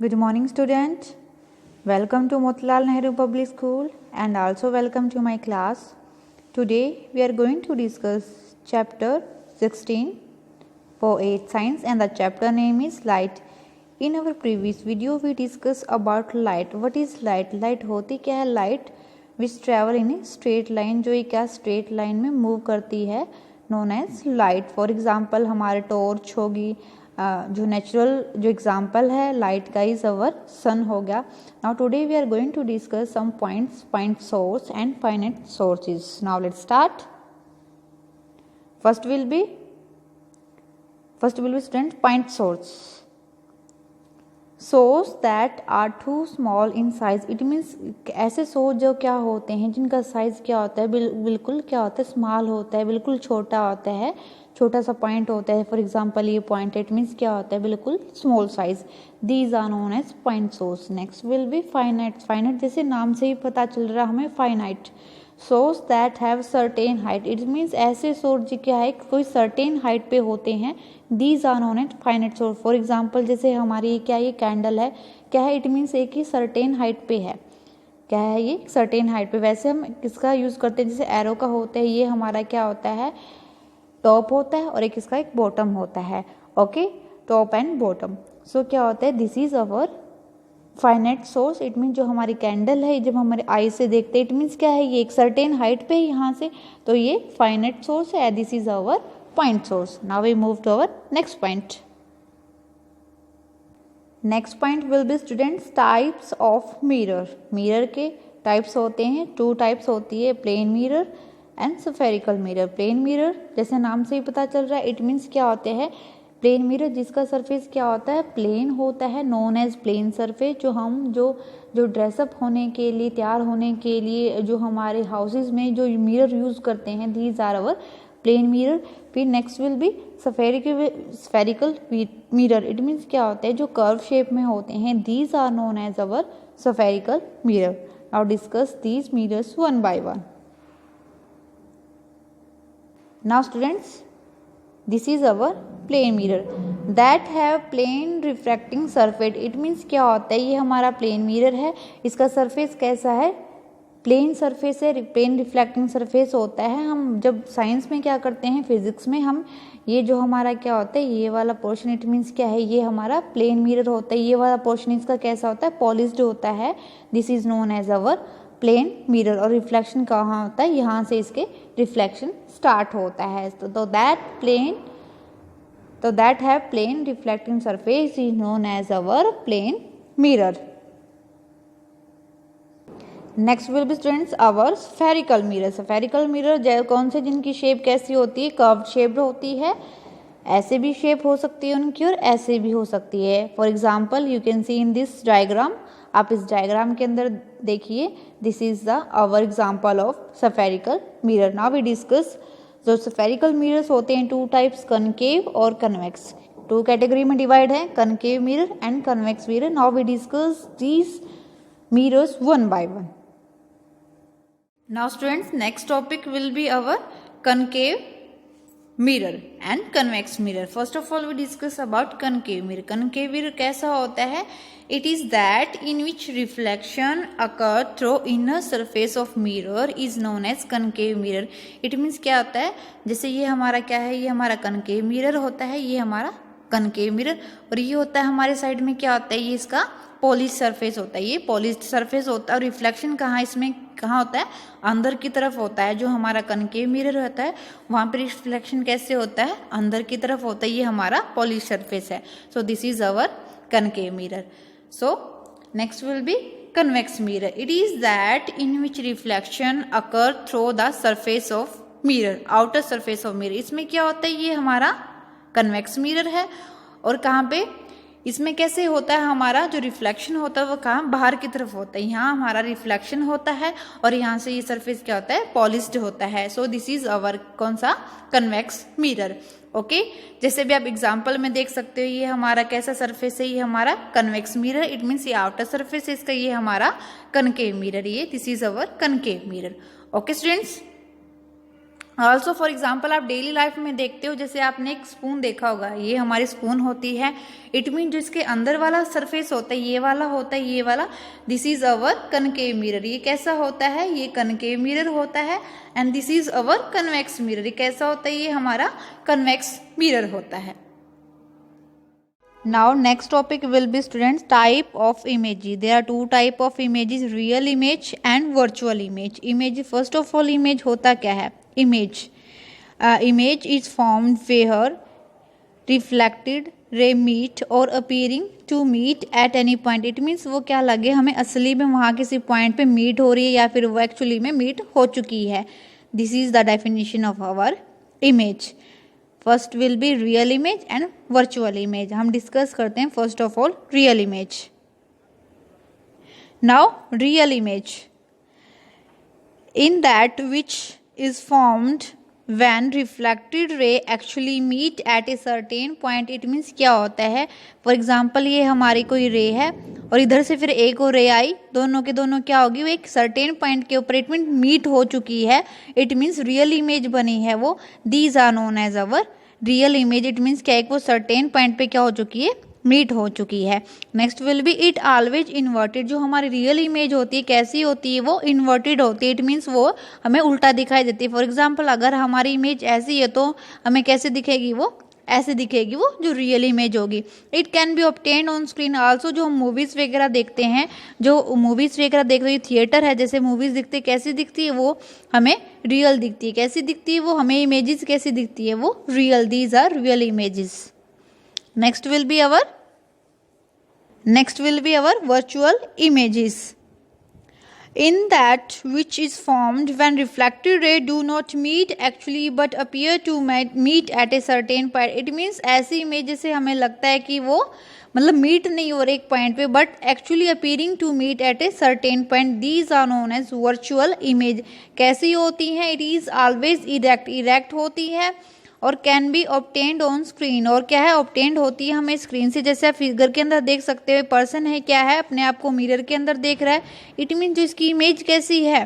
Good morning, student. Welcome to Motilal Nehru Public School and also welcome to my class. Today we are going to discuss chapter 16 for 8 science and the chapter name is light. In our previous video we discussed about light. What is light? Light होती क्या है? Light which travel in a straight line, जो ये क्या straight line में move करती है, known as light. For example हमारे टॉर्च होगी, जो नेचुरल जो एग्जाम्पल है लाइट का इज अवर सन हो गया. Now today we are going to discuss some points, point source and finite sources. Now let's start. First will be student point source. Source that are too small in size. It means ऐसे source जो क्या होते हैं जिनका size क्या होता है, बिल्कुल क्या होता है, स्मॉल होता है, बिल्कुल छोटा होता है, छोटा सा पॉइंट होता है. फॉर एग्जाम्पल ये पॉइंट, इट मीन्स क्या होता है, बिल्कुल small size. These are known as point source. Next will be finite. Finite जैसे नाम से ही पता चल रहा है हमें, finite. Source that have certain height. It means ऐसे सोर्स जो क्या है कोई सर्टेन हाइट पे होते हैं. These are known as finite source. For example जैसे हमारी क्या ये कैंडल है, क्या है, इट मीन्स एक ही सर्टेन हाइट पे है. क्या है ये सर्टेन हाइट पे. वैसे हम किसका यूज करते हैं, जैसे एरो का होता है, ये हमारा क्या होता है, टॉप होता है और एक इसका एक बॉटम होता है. Okay, top and bottom. So क्या होता है, this is our finite source. It mean जो हमारी कैंडल है जब हमारे आई से देखते हैं, इट मीन्स क्या है, ये एक सर्टेन हाइट पे है यहाँ से, तो ये फाइनाइट सोर्स है. This is our point source. Now we move to our next point. Next point will be students types of mirror. Mirror के टाइप्स होते हैं, 2 टाइप्स होती है, plane mirror and spherical mirror. Plane mirror जैसे नाम से ही पता चल रहा है, इट मीन्स क्या होते हैं, प्लेन मिरर जिसका सरफेस क्या होता है, प्लेन होता है, नोन एज प्लेन सरफेस. जो हम जो ड्रेसअप होने के लिए, तैयार होने के लिए जो हमारे हाउसेज में जो मिरर यूज करते हैं, these are our plane mirror. फिर next will be spherical mirror. It means क्या होता है, जो कर्व शेप में होते हैं, these are known as our spherical mirror. Now discuss these mirrors one by one. Now students, this is our plane mirror that have plane refracting surface. It means क्या होता है, ये हमारा प्लेन मिरर है, इसका सरफेस कैसा है, plane surface है, प्लेन रिफ्लेक्टिंग सरफेस होता है. हम जब साइंस में क्या करते हैं, फिजिक्स में हम ये जो हमारा क्या होता है, ये वाला पोर्शन, इट मीन्स क्या है, ये हमारा प्लेन मिरर होता है. ये वाला पोर्शन इसका कैसा होता है, पॉलिश्ड होता है. This is known as our plane mirror. और रिफ्लेक्शन कहाँ होता है, यहाँ से इसके रिफ्लेक्शन स्टार्ट होता है. तो that have plane reflecting surface is known as our plane mirror. Next will be students our spherical mirror. Spherical mirror कौन से, जिनकी शेप कैसी होती है, कर्व्ड शेप होती है. ऐसे भी शेप हो सकती है उनकी और ऐसे भी हो सकती है. For example you can see in this diagram. आप इस डायग्राम के अंदर देखिए, this is the our example of spherical mirror. Now we discuss जो स्फेरिकल मिरर्स होते हैं, 2 टाइप्स, कनकेव और कन्वेक्स. 2 कैटेगरी में डिवाइड है, concave mirror and convex mirror. Now we discuss these mirrors one by one. Now students, next topic will be our concave mirror and convex mirror. First of all we discuss about concave mirror. Concave mirror कैसा होता है, it is that in which reflection occur through inner surface of mirror is known as concave mirror. It means क्या होता है, जैसे ये हमारा क्या है, ये हमारा concave mirror होता है, ये हमारा concave mirror, और ये होता है हमारे साइड में क्या होता है, ये इसका पॉलिश सरफेस होता है, ये पॉलिश सरफेस होता है. और रिफ्लेक्शन कहाँ इसमें कहाँ होता है, अंदर की तरफ होता है. जो हमारा कनकेव मिरर होता है वहाँ पर रिफ्लेक्शन कैसे होता है, अंदर की तरफ होता है. ये हमारा पॉलिश सरफेस है. सो this is our concave mirror. So next will B convex mirror. It is that in which reflection occur through the surface of mirror, outer surface of mirror. इसमें क्या होता है, ये हमारा कन्वेक्स मिरर है. और कहाँ पे, इसमें कैसे होता है, हमारा जो रिफ्लेक्शन होता है वो कहाँ, बाहर की तरफ होता है. यहाँ हमारा रिफ्लेक्शन होता है और यहाँ से ये सरफेस क्या होता है, पॉलिश्ड होता है. सो दिस इज अवर कौन सा, कन्वेक्स मिरर. ओके, जैसे भी आप एग्जांपल में देख सकते हो, ये हमारा कैसा सरफेस है, ये हमारा कन्वेक्स मिरर. इट मीन्स ये आउटर सरफेस है इसका, ये हमारा कनकेव मिरर. ये this is our concave mirror. Okay students, also for example आप डेली लाइफ में देखते हो, जैसे आपने एक स्पून देखा होगा, ये हमारी स्पून होती है। इट मीन जो इसके अंदर वाला सरफेस होता है ये वाला होता है, ये वाला, this is our concave mirror. ये कैसा होता है, ये कनकेव मिरर होता है। And this is our convex mirror. ये कैसा होता है, ये हमारा कन्वेक्स मिरर होता है। Now next topic will be students type of images. There are two type of images, real image and virtual image. Image first of all image होता क्या है? Image is formed where reflected ray meet or appearing to meet at any point. It means वो क्या लगे हमें असली में वहाँ किसी पॉइंट पे मीट हो रही है या फिर वो एक्चुअली में मीट हो चुकी है। This is the definition of our image. First will be real image and virtual image. हम डिस्कस करते हैं first of all real image. Now real image in that which is formed when reflected ray actually meet at a certain point. It means क्या होता है, for example ये हमारी कोई रे है और इधर से फिर एक और रे आई, दोनों के दोनों क्या होगी, वो एक सर्टेन पॉइंट के ऊपर इट मीन मीट हो चुकी है। इट मीन्स रियल इमेज बनी है वो। These are known as our real image. It means क्या, एक वो सर्टेन पॉइंट पे क्या हो चुकी है, मीट हो चुकी है। Next will B it always inverted. जो हमारी रियल इमेज होती है कैसी होती है, वो इन्वर्टेड होती है। इट मीन्स वो हमें उल्टा दिखाई देती है। फॉर एग्जाम्पल अगर हमारी इमेज ऐसी है तो हमें कैसे दिखेगी, वो ऐसे दिखेगी, वो जो रियल इमेज होगी। It can be obtained on screen also. जो हम मूवीज़ वगैरह देखते हैं, जो मूवीज़ वगैरह देखते हैं, थिएटर है जैसे मूवीज़ दिखती है, कैसी दिखती है, वो हमें रियल दिखती है। कैसी दिखती है वो, हमें इमेजेस कैसी दिखती है, वो real. These are real images. Next will be our virtual images in that which is formed when reflected ray do not meet actually but appear to meet at a certain point. It means ऐसी image जैसे हमें लगता है कि वो मतलब meet नहीं हो रहे एक पॉइंट पे, but actually appearing to meet at a certain point. These are known as virtual image. कैसी होती हैं, इट इज ऑलवेज इरेक्ट होती है और can be obtained on screen. और क्या है, ऑब्टेन्ड होती है हमें स्क्रीन से। जैसे आप फिगर के अंदर देख सकते हो, पर्सन है क्या है, अपने आप को मिरर के अंदर देख रहा है। इट मीन जो इसकी इमेज कैसी है,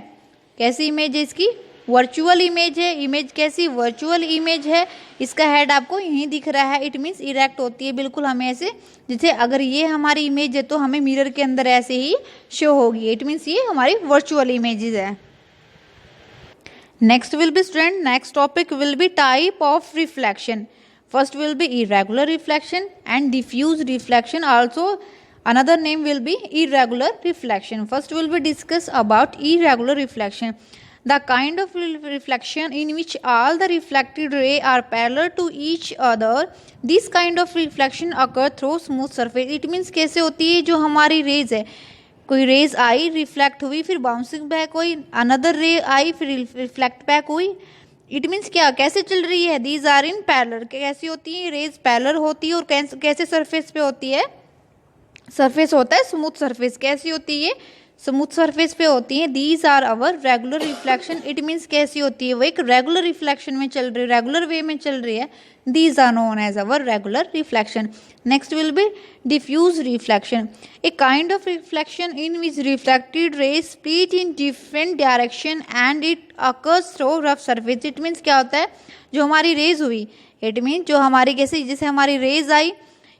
कैसी इमेज है इसकी, वर्चुअल इमेज है। इमेज कैसी, वर्चुअल इमेज है। इसका हेड आपको यहीं दिख रहा है। इट मीन्स इरेक्ट होती है बिल्कुल हमें ऐसे, जैसे अगर ये हमारी इमेज है तो हमें मिरर के अंदर ऐसे ही शो होगी। इट मीन्स ये हमारी वर्चुअल इमेजेस है। Next will be student, next topic will be type of reflection. First will be irregular reflection and diffuse reflection. Also another name will be irregular reflection. First will be discuss about irregular reflection. The kind of reflection in which all the reflected rays are parallel to each other. This kind of reflection occur through smooth surface. It means कैसे होती है, जो हमारी raise है, कोई raise आई, reflect हुई, फिर bouncing back हुई, अनदर रे आई, फिर रिफ्लेक्ट बैक हुई। इट मीन्स क्या, कैसे चल रही है, दीज आर इन पैरेलल। कैसी होती है, रेज पैरेलल होती है और कैसे सरफेस पे होती है, सरफेस होता है स्मूथ सरफेस। कैसी होती है, स्मूथ सरफेस पे होती है। These are our regular reflection. It means कैसी होती है, वो एक रेगुलर रिफ्लेक्शन में चल रही है, रेगुलर वे में चल रही है। These are known as our regular reflection. Next will be diffuse reflection. A kind of reflection in which reflected rays split in different direction and it occurs through rough surface. It means क्या होता है, जो हमारी raise हुई, it means जो हमारी कैसे, जैसे हमारी रेज आई,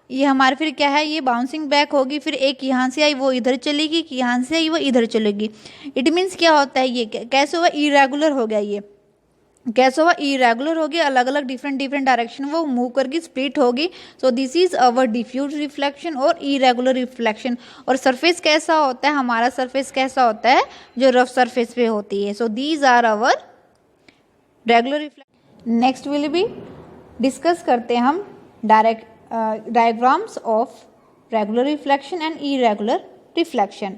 ये हमारे फिर क्या है, ये बाउंसिंग बैक होगी, फिर एक यहाँ से आई वो इधर चलेगी, यहाँ से आई वो इधर चलेगी। इट मीन्स क्या होता है, ये कैसे हुआ, इरेगुलर हो गया। ये कैसे हुआ, इरेगुलर हो गया, अलग अलग डिफरेंट डायरेक्शन वो मूव करके स्प्लिट होगी। So this is our diffuse reflection और इरेगुलर रिफ्लेक्शन। और सरफेस कैसा होता है, हमारा सरफेस कैसा होता है, जो रफ सरफेस पे होती है। So these are our regular reflection. Next will be discuss करते हैं हम diagrams of regular reflection and irregular reflection.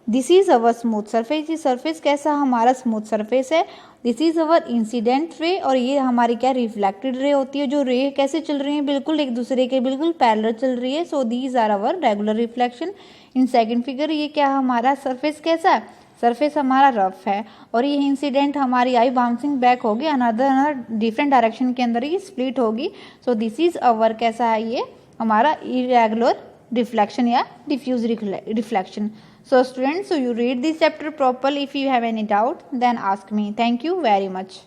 This is our smooth surface. ये सरफेस कैसा हमारा स्मूथ सरफेस है। This is our incident ray, और ये हमारी क्या रिफ्लेक्टेड रे होती है। जो रे कैसे चल रही है, बिल्कुल एक दूसरे के बिल्कुल पैरेलल चल रही है। So these are our regular reflection. In second figure ये क्या हमारा सरफेस कैसा है, सरफेस हमारा रफ है, और ये इंसिडेंट हमारी आई बाउंसिंग बैक होगी, अनदर डिफरेंट डायरेक्शन के अंदर ये स्प्लिट होगी। सो दिस इज अवर कैसा है, ये हमारा इरेगुलर रिफ्लेक्शन या diffuse reflection. So students, so you read this chapter properly. If you have any doubt, then ask me. Thank you very much.